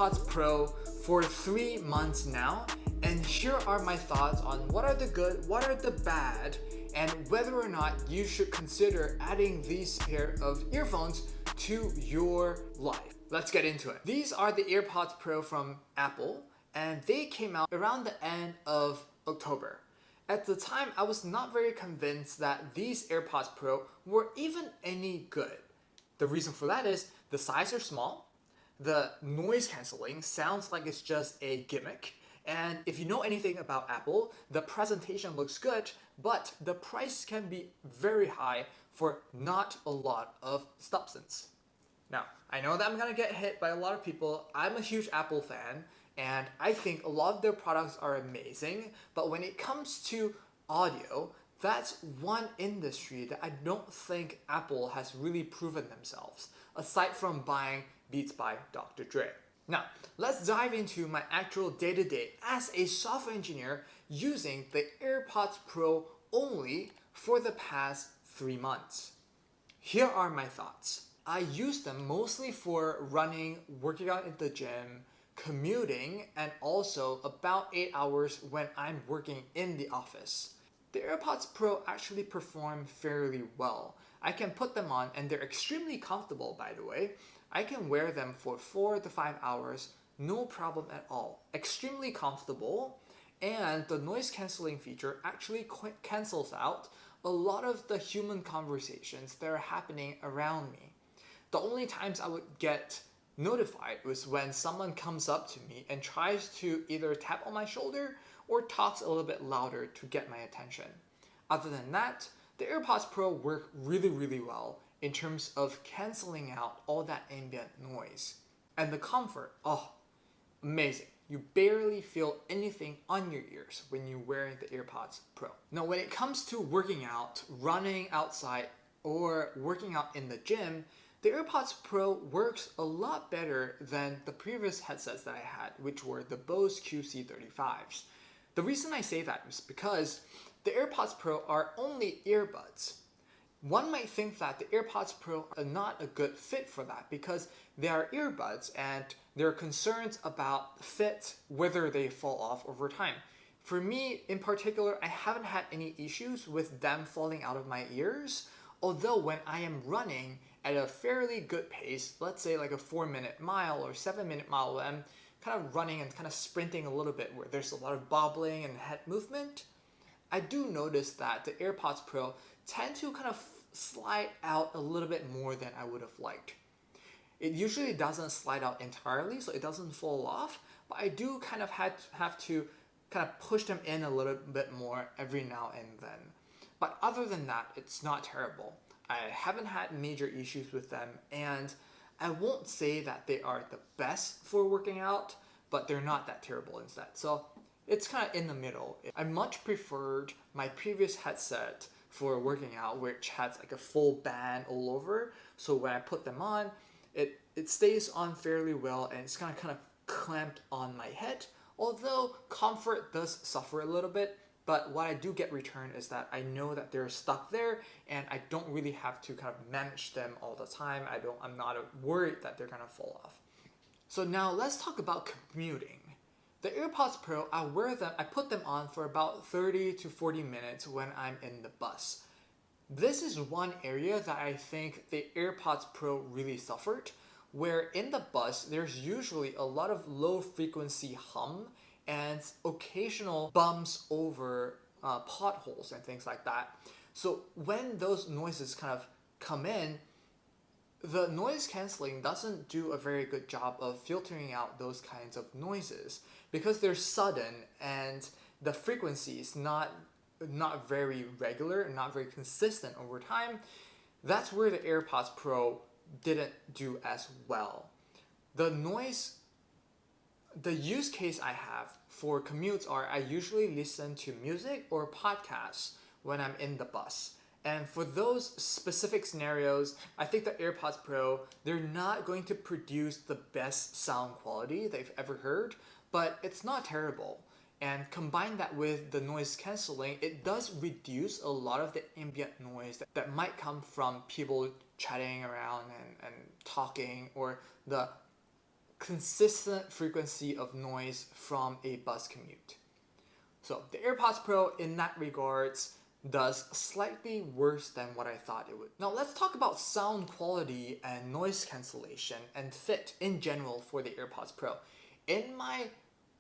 AirPods Pro for 3 months now, and here are my thoughts on what are the good, what are the bad, and whether or not you should consider adding these pair of earphones to your life. Let's get into it. These are the AirPods Pro from Apple, and they came out around the end of October. At the time, I was not very convinced that these AirPods Pro were even any good. The reason for that is the size are small, the noise cancelling sounds like it's just a gimmick, and if you know anything about Apple, the presentation looks good, but the price can be very high for not a lot of substance. Now, I know that I'm gonna get hit by a lot of people. I'm a huge Apple fan, and I think a lot of their products are amazing, but when it comes to audio, that's one industry that I don't think Apple has really proven themselves, aside from buying Beats by Dr. Dre. Now, let's dive into my actual day-to-day as a software engineer using the AirPods Pro only for the past 3 months. Here are my thoughts. I use them mostly for running, working out in the gym, commuting, and also about 8 hours when I'm working in the office. The AirPods Pro actually perform fairly well. I can put them on and they're extremely comfortable, by the way. I can wear them for 4 to 5 hours, no problem at all. Extremely comfortable, and the noise cancelling feature actually cancels out a lot of the human conversations that are happening around me. The only times I would get notified was when someone comes up to me and tries to either tap on my shoulder or talks a little bit louder to get my attention. Other than that, the AirPods Pro work really well in terms of canceling out all that ambient noise. And the comfort, amazing. You barely feel anything on your ears when you're wearing the AirPods Pro. Now, when it comes to working out, running outside, or working out in the gym, the AirPods Pro works a lot better than the previous headsets that I had, which were the Bose QC35s. The reason I say that is because the AirPods Pro are only earbuds. One might think that the AirPods Pro are not a good fit for that because they are earbuds and there are concerns about fit, whether they fall off over time. For me in particular, I haven't had any issues with them falling out of my ears, although when I am running at a fairly good pace, let's say like a 4-minute mile or 7-minute mile, when I'm kind of running and kind of sprinting a little bit where there's a lot of bobbling and head movement, I do notice that the AirPods Pro tend to kind of slide out a little bit more than I would have liked. It usually doesn't slide out entirely, so it doesn't fall off, but I do kind of have to kind of push them in a little bit more every now and then. But other than that, it's not terrible. I haven't had major issues with them, and I won't say that they are the best for working out, but they're not that terrible instead. So it's kind of in the middle. I much preferred my previous headset for working out, which has like a full band all over. So when I put them on, it stays on fairly well, and it's kind of clamped on my head. Although comfort does suffer a little bit, but what I do get returned is that I know that they're stuck there, and I don't really have to kind of manage them all the time. I'm not worried that they're gonna fall off. So now let's talk about commuting. The AirPods Pro, I put them on for about 30 to 40 minutes when I'm in the bus. This is one area that I think the AirPods Pro really suffered, where in the bus, there's usually a lot of low frequency hum and occasional bumps over potholes and things like that. So when those noises kind of come in, the noise cancelling doesn't do a very good job of filtering out those kinds of noises because they're sudden and the frequency is not very regular, not very consistent over time. That's where the AirPods Pro didn't do as well. The use case I have for commutes are I usually listen to music or podcasts when I'm in the bus. And for those specific scenarios, I think the AirPods Pro, they're not going to produce the best sound quality they've ever heard, but it's not terrible. And combine that with the noise cancelling, it does reduce a lot of the ambient noise that might come from people chatting around and talking, or the consistent frequency of noise from a bus commute. So the AirPods Pro in that regards does slightly worse than what I thought it would. Now let's talk about sound quality and noise cancellation and fit in general for the AirPods Pro. In my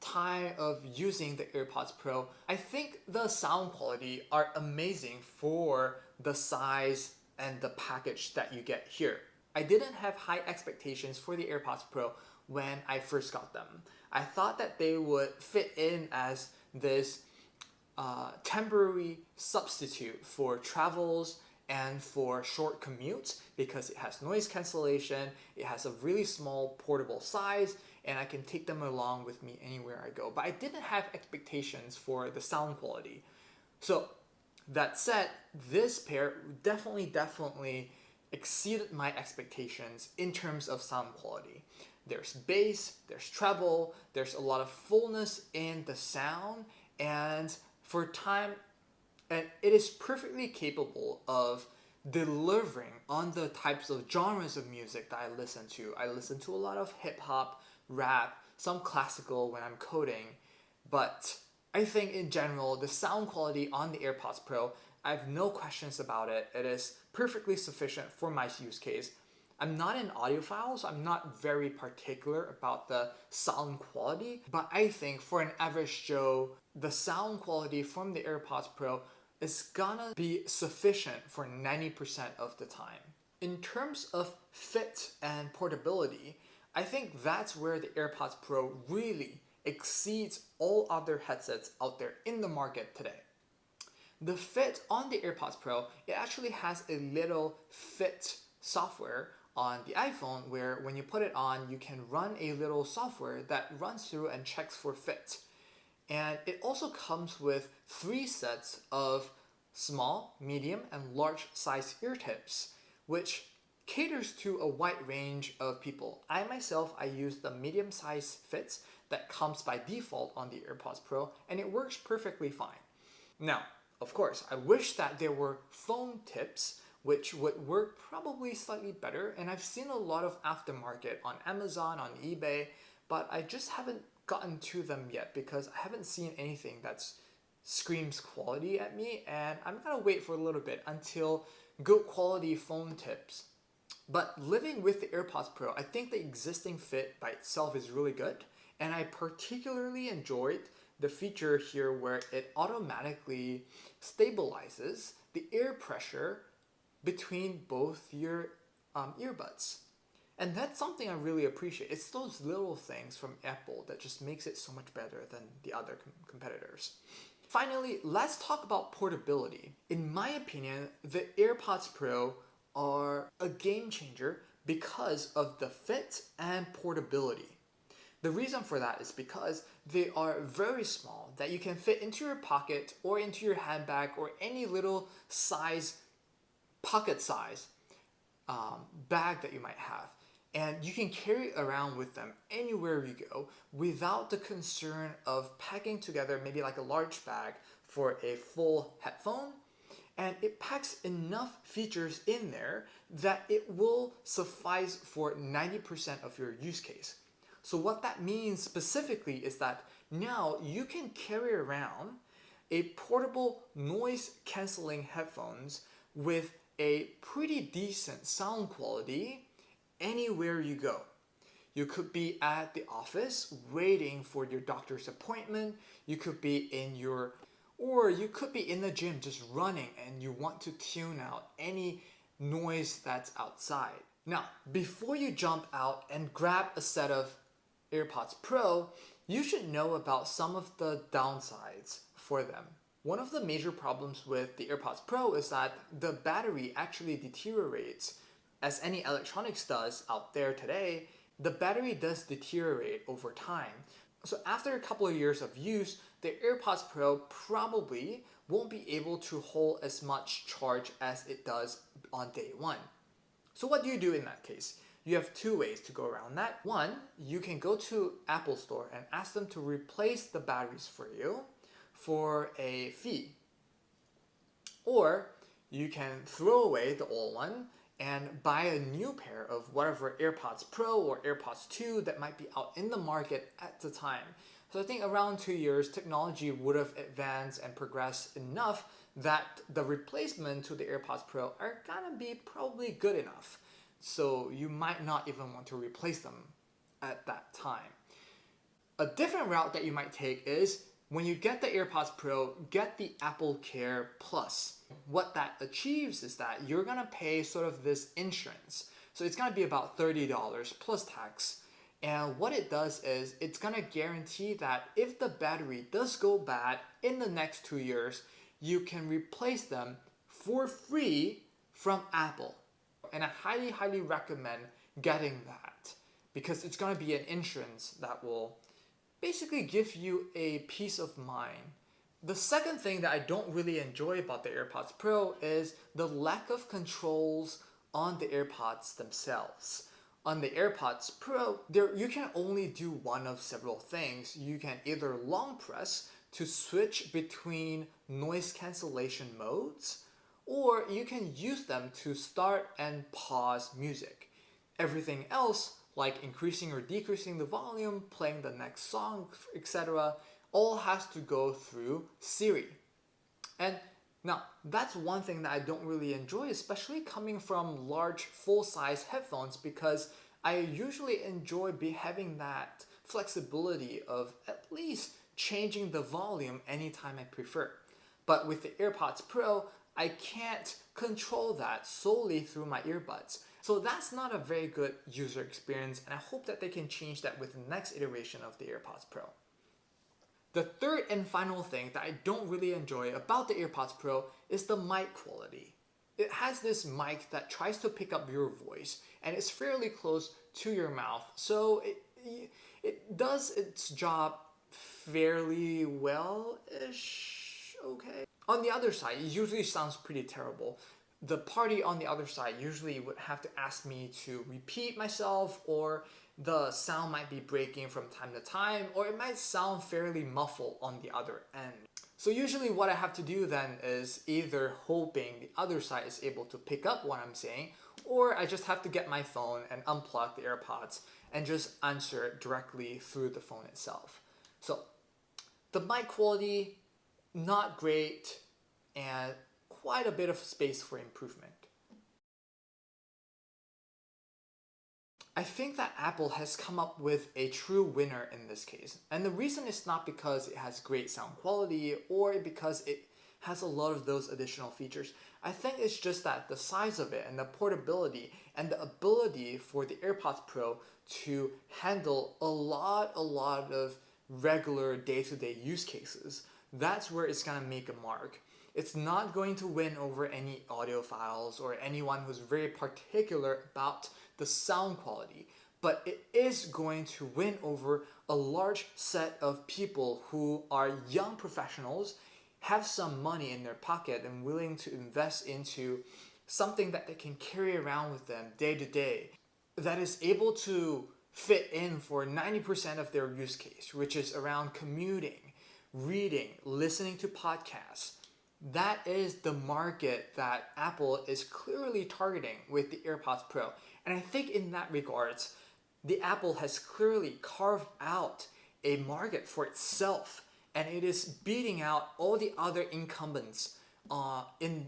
time of using the AirPods Pro, I think the sound quality are amazing for the size and the package that you get here. I didn't have high expectations for the AirPods Pro when I first got them. I thought that they would fit in as this temporary substitute for travels and for short commutes because it has noise cancellation, it has a really small portable size, and I can take them along with me anywhere I go. But I didn't have expectations for the sound quality. So that said, this pair definitely exceeded my expectations in terms of sound quality. There's bass, there's treble, there's a lot of fullness in the sound, and for time, and it is perfectly capable of delivering on the types of genres of music that I listen to. I listen to a lot of hip hop, rap, some classical when I'm coding, but I think in general, the sound quality on the AirPods Pro, I have no questions about it. It is perfectly sufficient for my use case. I'm not an audiophile, so I'm not very particular about the sound quality, but I think for an average Joe, the sound quality from the AirPods Pro is gonna be sufficient for 90% of the time. In terms of fit and portability, I think that's where the AirPods Pro really exceeds all other headsets out there in the market today. The fit on the AirPods Pro, it actually has a little fit software on the iPhone where when you put it on, you can run a little software that runs through and checks for fit. And it also comes with 3 sets of small, medium, and large size ear tips, which caters to a wide range of people. I myself, I use the medium size fits that comes by default on the AirPods Pro, and it works perfectly fine. Now, of course, I wish that there were foam tips which would work probably slightly better, and I've seen a lot of aftermarket on Amazon, on eBay, but I just haven't gotten to them yet because I haven't seen anything that screams quality at me, and I'm gonna wait for a little bit until good quality foam tips. But living with the AirPods Pro, I think the existing fit by itself is really good, and I particularly enjoyed the feature here where it automatically stabilizes the air pressure between both your earbuds. And that's something I really appreciate. It's those little things from Apple that just makes it so much better than the other competitors. Finally, let's talk about portability. In my opinion, the AirPods Pro are a game changer because of the fit and portability. The reason for that is because they are very small, that you can fit into your pocket or into your handbag or any little size, pocket size bag that you might have. And you can carry it around with them anywhere you go without the concern of packing together maybe like a large bag for a full headphone. And it packs enough features in there that it will suffice for 90% of your use case. So what that means specifically is that now you can carry around a portable noise cancelling headphones with a pretty decent sound quality anywhere you go. You could be at the office waiting for your doctor's appointment. You could be or you could be in the gym just running and you want to tune out any noise that's outside. Now, before you jump out and grab a set of AirPods Pro, you should know about some of the downsides for them. One of the major problems with the AirPods Pro is that the battery actually deteriorates. As any electronics does out there today, the battery does deteriorate over time. So after a couple of years of use, the AirPods Pro probably won't be able to hold as much charge as it does on day one. So what do you do in that case? You have 2 ways to go around that. One, you can go to Apple Store and ask them to replace the batteries for you for a fee. Or you can throw away the old one and buy a new pair of whatever AirPods Pro or AirPods 2 that might be out in the market at the time. So I think around 2 years, technology would have advanced and progressed enough that the replacement to the AirPods Pro are gonna be probably good enough. So you might not even want to replace them at that time. A different route that you might take is when you get the AirPods Pro, get the Apple Care Plus. What that achieves is that you're gonna pay sort of this insurance. So it's gonna be about $30 plus tax. And what it does is it's gonna guarantee that if the battery does go bad in the next 2 years, you can replace them for free from Apple. And I highly, highly recommend getting that because it's gonna be an insurance that will basically give you a peace of mind. The second thing that I don't really enjoy about the AirPods Pro is the lack of controls on the AirPods themselves. On the AirPods Pro, you can only do one of several things. You can either long press to switch between noise cancellation modes, or you can use them to start and pause music. Everything else, like increasing or decreasing the volume, playing the next song, etc., all has to go through Siri. And now, that's one thing that I don't really enjoy, especially coming from large, full-size headphones, because I usually enjoy having that flexibility of at least changing the volume anytime I prefer. But with the AirPods Pro, I can't control that solely through my earbuds. So that's not a very good user experience, and I hope that they can change that with the next iteration of the AirPods Pro. The third and final thing that I don't really enjoy about the AirPods Pro is the mic quality. It has this mic that tries to pick up your voice and it's fairly close to your mouth, so it does its job fairly well-ish, okay? On the other side, it usually sounds pretty terrible. The party on the other side usually would have to ask me to repeat myself, or the sound might be breaking from time to time, or it might sound fairly muffled on the other end. So usually what I have to do then is either hoping the other side is able to pick up what I'm saying, or I just have to get my phone and unplug the AirPods and just answer it directly through the phone itself. So the mic quality, not great, and quite a bit of space for improvement. I think that Apple has come up with a true winner in this case. And the reason is not because it has great sound quality or because it has a lot of those additional features. I think it's just that the size of it and the portability and the ability for the AirPods Pro to handle a lot of regular day-to-day use cases. That's where it's gonna make a mark. It's not going to win over any audiophiles or anyone who's very particular about the sound quality, but it is going to win over a large set of people who are young professionals, have some money in their pocket and willing to invest into something that they can carry around with them day to day, that is able to fit in for 90% of their use case, which is around commuting, reading, listening to podcasts. That is the market that Apple is clearly targeting with the AirPods Pro. And I think in that regards, the Apple has clearly carved out a market for itself, and it is beating out all the other incumbents in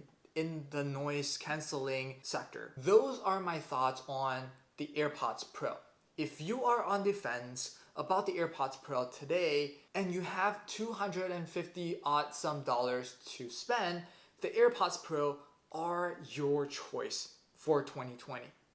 the noise canceling sector. Those are my thoughts on the AirPods Pro. If you are on the fence about the AirPods Pro today and you have $250 odd some dollars to spend, the AirPods Pro are your choice for 2020.